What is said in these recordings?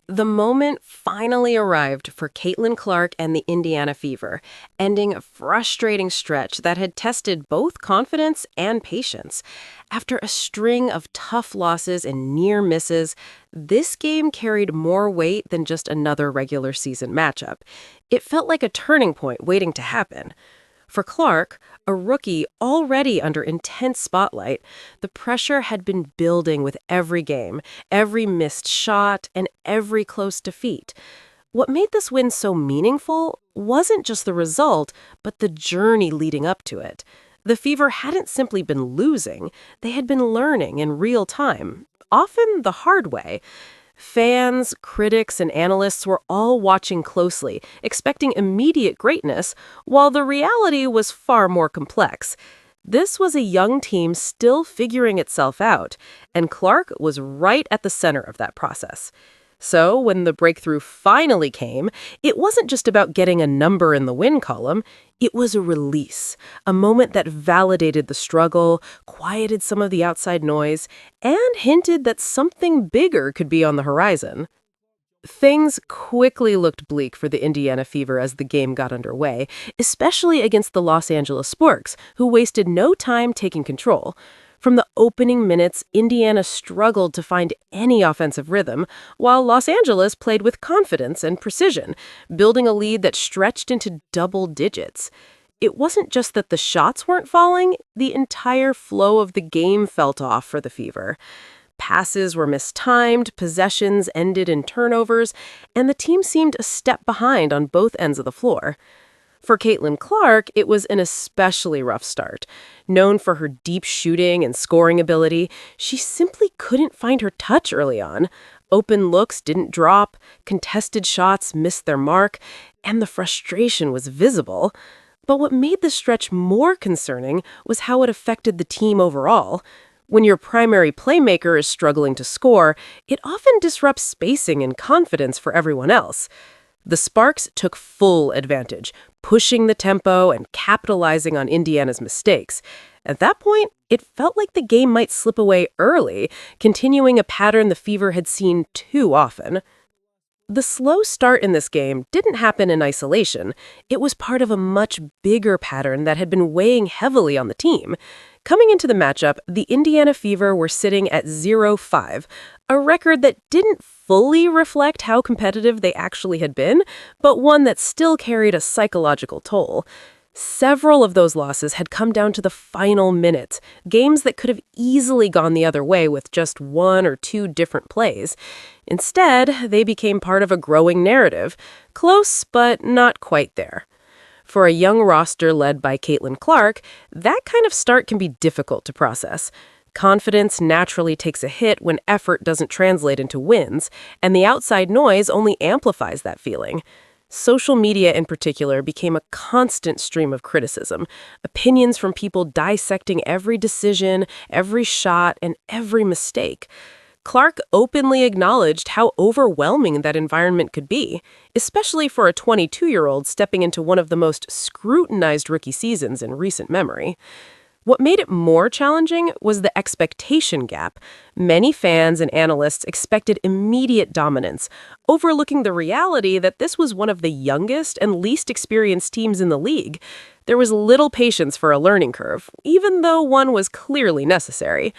The moment finally arrived for Caitlin Clark and the Indiana Fever, ending a frustrating stretch that had tested both confidence and patience. After a string of tough losses and near misses, this game carried more weight than just another regular season matchup. It felt like a turning point waiting to happen. For Clark, a rookie already under intense spotlight, the pressure had been building with every game, every missed shot, and every close defeat. What made this win so meaningful wasn't just the result, but the journey leading up to it. The Fever hadn't simply been losing, they had been learning in real time, often the hard way. Fans, critics, and analysts were all watching closely, expecting immediate greatness, while the reality was far more complex. This was a young team still figuring itself out, and Clark was right at the center of that process. So, when the breakthrough finally came, it wasn't just about getting a number in the win column, it was a release, a moment that validated the struggle, quieted some of the outside noise, and hinted that something bigger could be on the horizon. Things quickly looked bleak for the Indiana Fever as the game got underway, especially against the Los Angeles Sparks, who wasted no time taking control. From the opening minutes, Indiana struggled to find any offensive rhythm, while Los Angeles played with confidence and precision, building a lead that stretched into double digits. It wasn't just that the shots weren't falling, the entire flow of the game felt off for the Fever. Passes were mistimed, possessions ended in turnovers, and the team seemed a step behind on both ends of the floor. For Caitlin Clark, it was an especially rough start. Known for her deep shooting and scoring ability, she simply couldn't find her touch early on. Open looks didn't drop, contested shots missed their mark, and the frustration was visible. But what made this stretch more concerning was how it affected the team overall. When your primary playmaker is struggling to score, it often disrupts spacing and confidence for everyone else. The Sparks took full advantage, pushing the tempo and capitalizing on Indiana's mistakes. At that point, it felt like the game might slip away early, continuing a pattern the Fever had seen too often. The slow start in this game didn't happen in isolation. It was part of a much bigger pattern that had been weighing heavily on the team. Coming into the matchup, the Indiana Fever were sitting at 0-5, a record that didn't fully reflect how competitive they actually had been, but one that still carried a psychological toll. Several of those losses had come down to the final minutes, games that could have easily gone the other way with just one or two different plays. Instead, they became part of a growing narrative, close but not quite there. For a young roster led by Caitlin Clark, that kind of start can be difficult to process. Confidence naturally takes a hit when effort doesn't translate into wins, and the outside noise only amplifies that feeling. Social media in particular became a constant stream of criticism, opinions from people dissecting every decision, every shot, and every mistake. Clark openly acknowledged how overwhelming that environment could be, especially for a 22-year-old stepping into one of the most scrutinized rookie seasons in recent memory. What made it more challenging was the expectation gap. Many fans and analysts expected immediate dominance, overlooking the reality that this was one of the youngest and least experienced teams in the league. There was little patience for a learning curve, even though one was clearly necessary.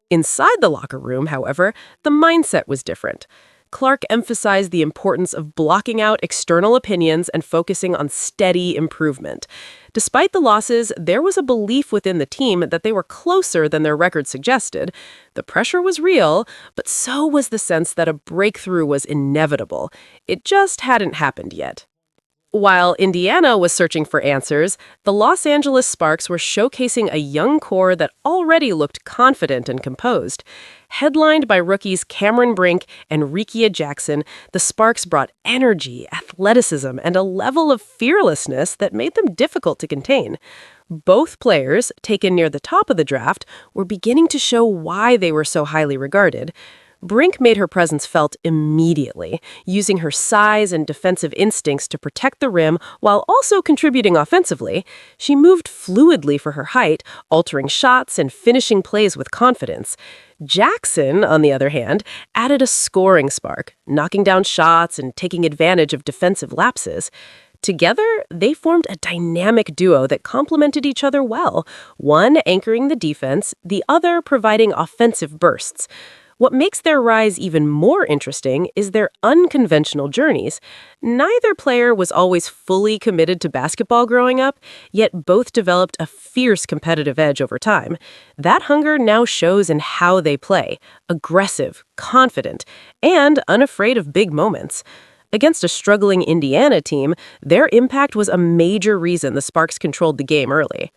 Inside the locker room, however, the mindset was different. Clark emphasized the importance of blocking out external opinions and focusing on steady improvement. Despite the losses, there was a belief within the team that they were closer than their record suggested. The pressure was real, but so was the sense that a breakthrough was inevitable. It just hadn't happened yet. While Indiana was searching for answers, the Los Angeles Sparks were showcasing a young core that already looked confident and composed. Headlined by rookies Cameron Brink and Rikia Jackson, the Sparks brought energy, athleticism, and a level of fearlessness that made them difficult to contain. Both players, taken near the top of the draft, were beginning to show why they were so highly regarded. Brink made her presence felt immediately, using her size and defensive instincts to protect the rim while also contributing offensively. She moved fluidly for her height, altering shots and finishing plays with confidence. Jackson, on the other hand, added a scoring spark, knocking down shots and taking advantage of defensive lapses. Together, they formed a dynamic duo that complemented each other well, one anchoring the defense, the other providing offensive bursts. What makes their rise even more interesting is their unconventional journeys. Neither player was always fully committed to basketball growing up, yet both developed a fierce competitive edge over time. That hunger now shows in how they play: aggressive, confident, and unafraid of big moments. Against a struggling Indiana team, their impact was a major reason the Sparks controlled the game early.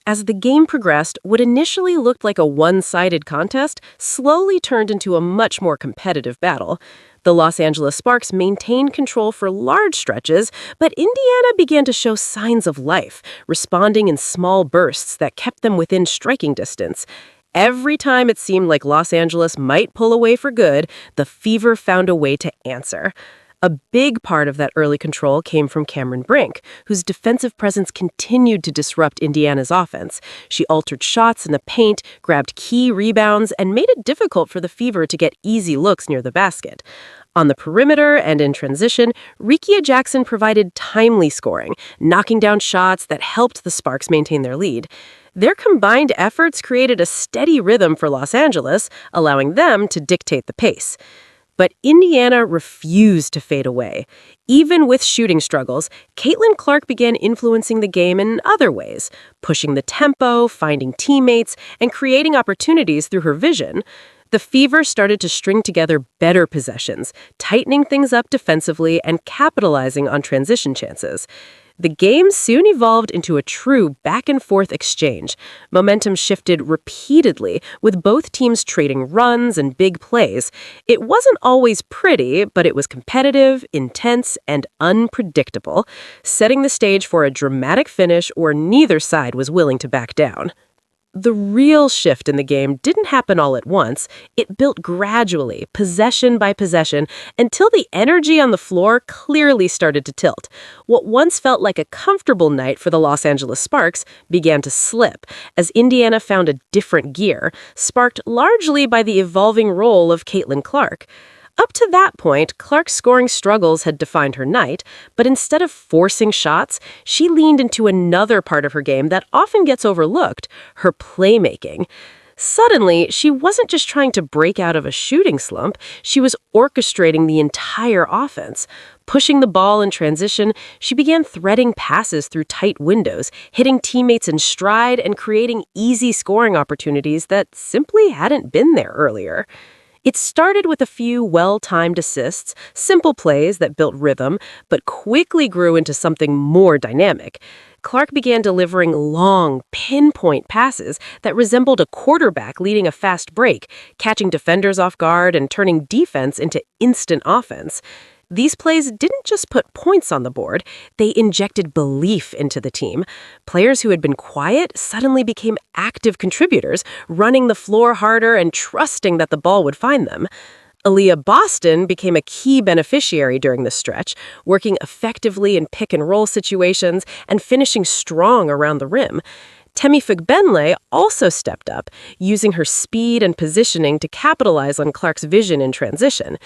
As the game progressed, what initially looked like a one-sided contest slowly turned into a much more competitive battle. The Los Angeles Sparks maintained control for large stretches, but Indiana began to show signs of life, responding in small bursts that kept them within striking distance. Every time it seemed like Los Angeles might pull away for good, the Fever found a way to answer. A big part of that early control came from Cameron Brink, whose defensive presence continued to disrupt Indiana's offense. She altered shots in the paint, grabbed key rebounds, and made it difficult for the Fever to get easy looks near the basket. On the perimeter and in transition, Rikia Jackson provided timely scoring, knocking down shots that helped the Sparks maintain their lead. Their combined efforts created a steady rhythm for Los Angeles, allowing them to dictate the pace. But Indiana refused to fade away. Even with shooting struggles, Caitlin Clark began influencing the game in other ways, pushing the tempo, finding teammates, and creating opportunities through her vision. The Fever started to string together better possessions, tightening things up defensively and capitalizing on transition chances. The game soon evolved into a true back-and-forth exchange. Momentum shifted repeatedly, with both teams trading runs and big plays. It wasn't always pretty, but it was competitive, intense, and unpredictable, setting the stage for a dramatic finish where neither side was willing to back down. The real shift in the game didn't happen all at once. It built gradually, possession by possession, until the energy on the floor clearly started to tilt. What once felt like a comfortable night for the Los Angeles Sparks began to slip as Indiana found a different gear, sparked largely by the evolving role of Caitlin Clark. Up to that point, Clark's scoring struggles had defined her night, but instead of forcing shots, she leaned into another part of her game that often gets overlooked: her playmaking. Suddenly, she wasn't just trying to break out of a shooting slump, she was orchestrating the entire offense. Pushing the ball in transition, she began threading passes through tight windows, hitting teammates in stride and creating easy scoring opportunities that simply hadn't been there earlier. It started with a few well-timed assists, simple plays that built rhythm, but quickly grew into something more dynamic. Clark began delivering long, pinpoint passes that resembled a quarterback leading a fast break, catching defenders off guard and turning defense into instant offense. These plays didn't just put points on the board, they injected belief into the team. Players who had been quiet suddenly became active contributors, running the floor harder and trusting that the ball would find them. Aaliyah Boston became a key beneficiary during this stretch, working effectively in pick-and-roll situations and finishing strong around the rim. Temi Fugbenle also stepped up, using her speed and positioning to capitalize on Clark's vision in transition.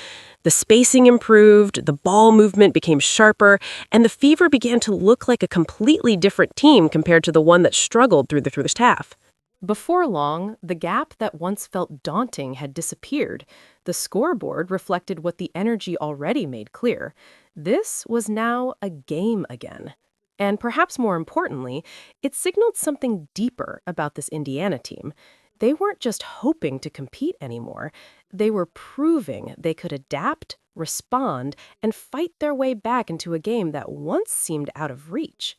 The spacing improved, the ball movement became sharper, and the Fever began to look like a completely different team compared to the one that struggled through the first half. Before long, the gap that once felt daunting had disappeared. The scoreboard reflected what the energy already made clear. This was now a game again. And perhaps more importantly, it signaled something deeper about this Indiana team. They weren't just hoping to compete anymore. They were proving they could adapt, respond, and fight their way back into a game that once seemed out of reach.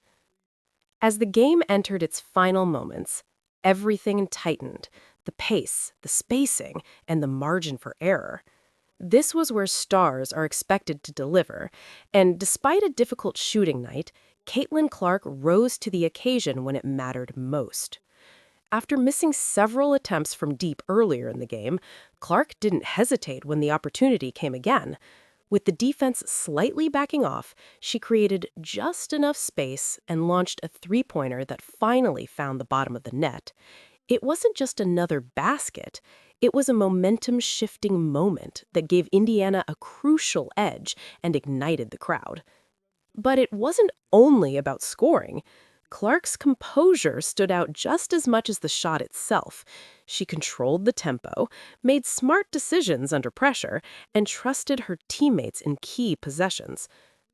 As the game entered its final moments, everything tightened: the pace, the spacing, and the margin for error. This was where stars are expected to deliver, and despite a difficult shooting night, Caitlin Clark rose to the occasion when it mattered most. After missing several attempts from deep earlier in the game, Clark didn't hesitate when the opportunity came again. With the defense slightly backing off, she created just enough space and launched a three-pointer that finally found the bottom of the net. It wasn't just another basket, it was a momentum-shifting moment that gave Indiana a crucial edge and ignited the crowd. But it wasn't only about scoring. Clark's composure stood out just as much as the shot itself. She controlled the tempo, made smart decisions under pressure, and trusted her teammates in key possessions.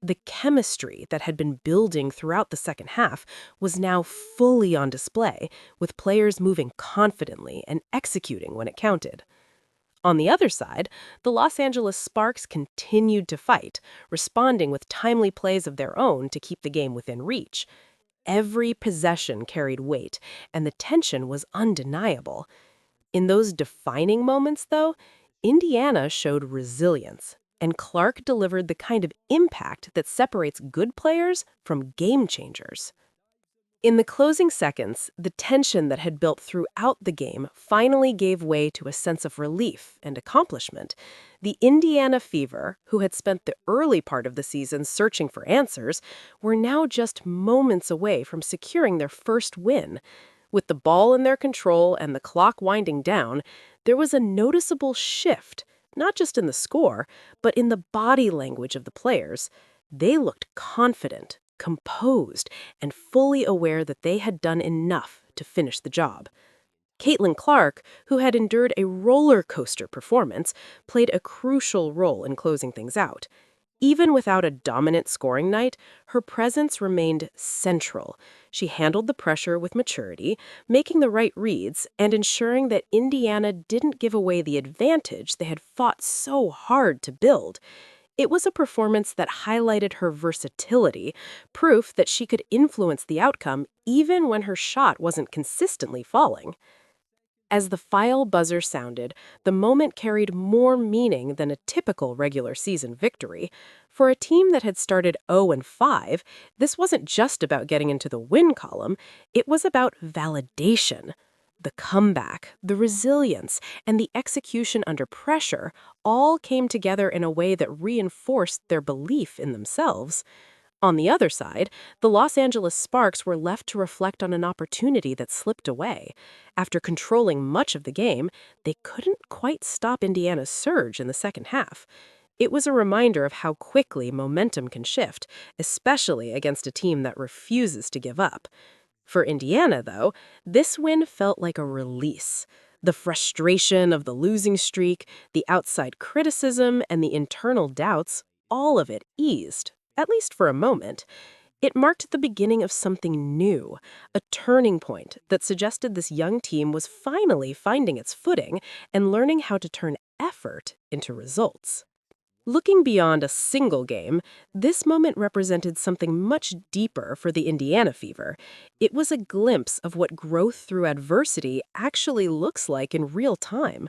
The chemistry that had been building throughout the second half was now fully on display, with players moving confidently and executing when it counted. On the other side, the Los Angeles Sparks continued to fight, responding with timely plays of their own to keep the game within reach. Every possession carried weight, and the tension was undeniable. In those defining moments, though, Indiana showed resilience, and Clark delivered the kind of impact that separates good players from game changers. In the closing seconds, the tension that had built throughout the game finally gave way to a sense of relief and accomplishment. The Indiana Fever, who had spent the early part of the season searching for answers, were now just moments away from securing their first win. With the ball in their control and the clock winding down, there was a noticeable shift, not just in the score, but in the body language of the players. They looked confident, composed, and fully aware that they had done enough to finish the job. Caitlin Clark, who had endured a roller coaster performance, played a crucial role in closing things out. Even without a dominant scoring night, her presence remained central. She handled the pressure with maturity, making the right reads and ensuring that Indiana didn't give away the advantage they had fought so hard to build. It was a performance that highlighted her versatility, proof that she could influence the outcome even when her shot wasn't consistently falling. As the final buzzer sounded, the moment carried more meaning than a typical regular season victory. For a team that had started 0-5, this wasn't just about getting into the win column, it was about validation. The comeback, the resilience, and the execution under pressure all came together in a way that reinforced their belief in themselves. On the other side, the Los Angeles Sparks were left to reflect on an opportunity that slipped away. After controlling much of the game, they couldn't quite stop Indiana's surge in the second half. It was a reminder of how quickly momentum can shift, especially against a team that refuses to give up. For Indiana, though, this win felt like a release. The frustration of the losing streak, the outside criticism, and the internal doubts, all of it eased, at least for a moment. It marked the beginning of something new, a turning point that suggested this young team was finally finding its footing and learning how to turn effort into results. Looking beyond a single game, this moment represented something much deeper for the Indiana Fever. It was a glimpse of what growth through adversity actually looks like in real time.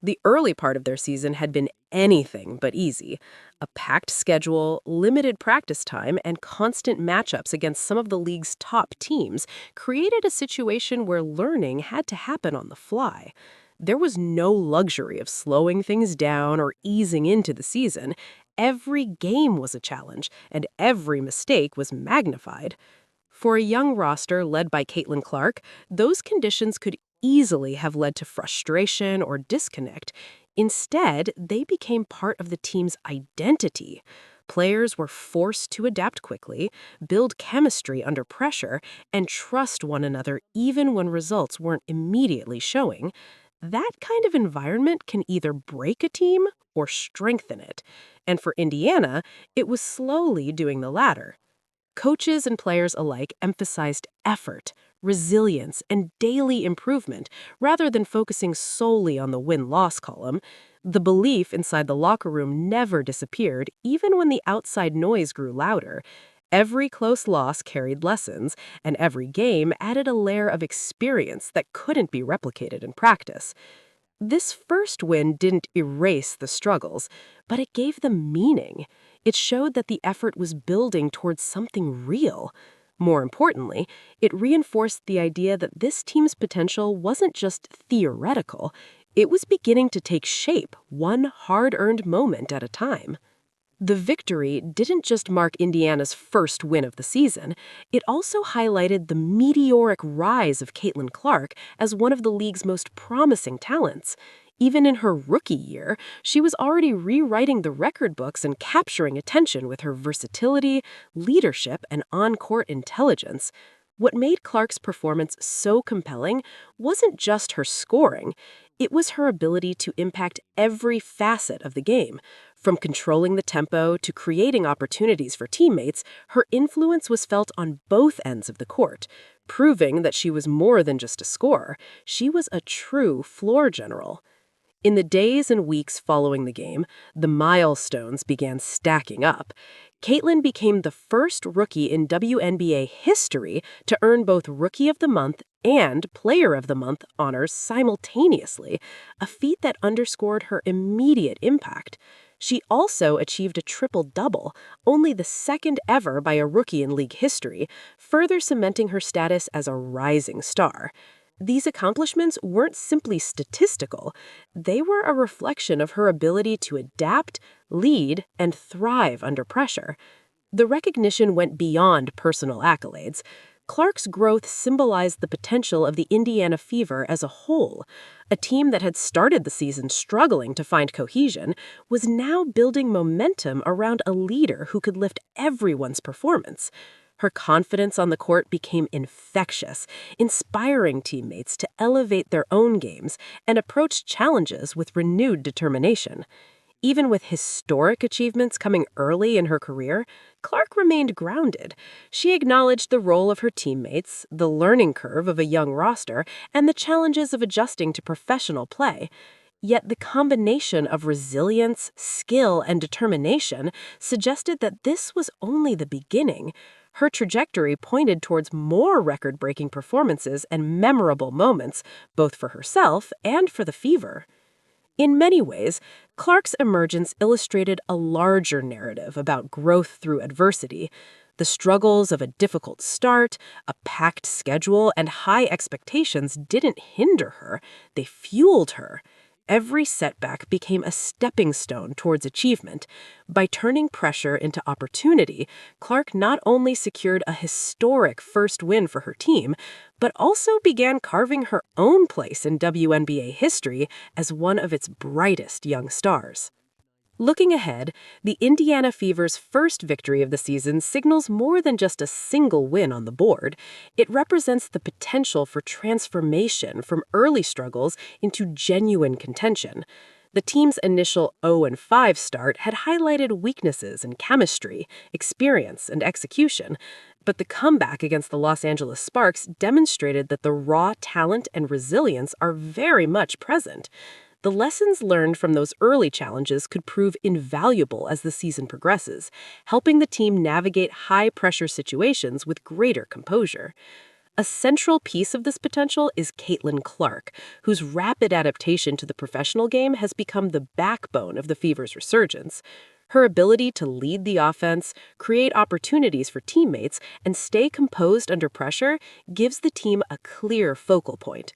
The early part of their season had been anything but easy. A packed schedule, limited practice time, and constant matchups against some of the league's top teams created a situation where learning had to happen on the fly. There was no luxury of slowing things down or easing into the season. Every game was a challenge, and every mistake was magnified. For a young roster led by Caitlin Clark, those conditions could easily have led to frustration or disconnect. Instead, they became part of the team's identity. Players were forced to adapt quickly, build chemistry under pressure, and trust one another even when results weren't immediately showing. That kind of environment can either break a team or strengthen it. And for Indiana, it was slowly doing the latter. Coaches and players alike emphasized effort, resilience, and daily improvement rather than focusing solely on the win-loss column. The belief inside the locker room never disappeared, even when the outside noise grew louder. Every close loss carried lessons, and every game added a layer of experience that couldn't be replicated in practice. This first win didn't erase the struggles, but it gave them meaning. It showed that the effort was building towards something real. More importantly, it reinforced the idea that this team's potential wasn't just theoretical, it was beginning to take shape one hard-earned moment at a time. The victory didn't just mark Indiana's first win of the season, it also highlighted the meteoric rise of Caitlin Clark as one of the league's most promising talents. Even in her rookie year, she was already rewriting the record books and capturing attention with her versatility, leadership, and on-court intelligence. What made Clark's performance so compelling wasn't just her scoring, it was her ability to impact every facet of the game. From controlling the tempo to creating opportunities for teammates, her influence was felt on both ends of the court, proving that she was more than just a scorer. She was a true floor general. In the days and weeks following the game, the milestones began stacking up. Caitlin became the first rookie in WNBA history to earn both Rookie of the Month and Player of the Month honors simultaneously, a feat that underscored her immediate impact. She also achieved a triple-double, only the second ever by a rookie in league history, further cementing her status as a rising star. These accomplishments weren't simply statistical, they were a reflection of her ability to adapt, lead, and thrive under pressure. The recognition went beyond personal accolades. Clark's growth symbolized the potential of the Indiana Fever as a whole. A team that had started the season struggling to find cohesion was now building momentum around a leader who could lift everyone's performance. Her confidence on the court became infectious, inspiring teammates to elevate their own games and approach challenges with renewed determination. Even with historic achievements coming early in her career, Clark remained grounded. She acknowledged the role of her teammates, the learning curve of a young roster, and the challenges of adjusting to professional play. Yet the combination of resilience, skill, and determination suggested that this was only the beginning. Her trajectory pointed towards more record-breaking performances and memorable moments, both for herself and for the Fever. In many ways, Clark's emergence illustrated a larger narrative about growth through adversity. The struggles of a difficult start, a packed schedule, and high expectations didn't hinder her, they fueled her. Every setback became a stepping stone towards achievement. By turning pressure into opportunity, Clark not only secured a historic first win for her team, but also began carving her own place in WNBA history as one of its brightest young stars. Looking ahead, the Indiana Fever's first victory of the season signals more than just a single win on the board. It represents the potential for transformation from early struggles into genuine contention. The team's initial 0-5 start had highlighted weaknesses in chemistry, experience, and execution, but the comeback against the Los Angeles Sparks demonstrated that the raw talent and resilience are very much present. The lessons learned from those early challenges could prove invaluable as the season progresses, helping the team navigate high-pressure situations with greater composure. A central piece of this potential is Caitlin Clark, whose rapid adaptation to the professional game has become the backbone of the Fever's resurgence. Her ability to lead the offense, create opportunities for teammates, and stay composed under pressure gives the team a clear focal point.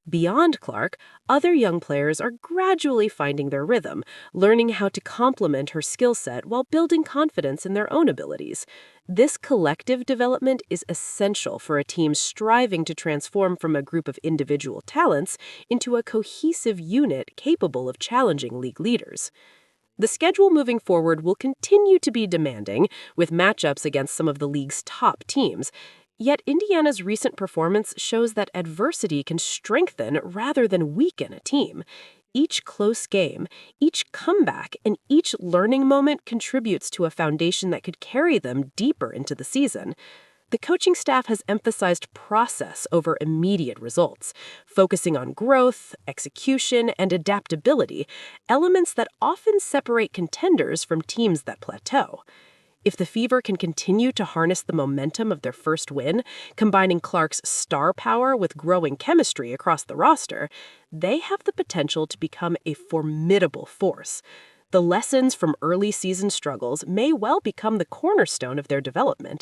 Beyond Clark, other young players are gradually finding their rhythm, learning how to complement her skill set while building confidence in their own abilities. This collective development is essential for a team striving to transform from a group of individual talents into a cohesive unit capable of challenging league leaders. The schedule moving forward will continue to be demanding, with matchups against some of the league's top teams. Yet Indiana's recent performance shows that adversity can strengthen rather than weaken a team. Each close game, each comeback, and each learning moment contributes to a foundation that could carry them deeper into the season. The coaching staff has emphasized process over immediate results, focusing on growth, execution, and adaptability, elements that often separate contenders from teams that plateau. If the Fever can continue to harness the momentum of their first win, combining Clark's star power with growing chemistry across the roster, they have the potential to become a formidable force. The lessons from early season struggles may well become the cornerstone of their development,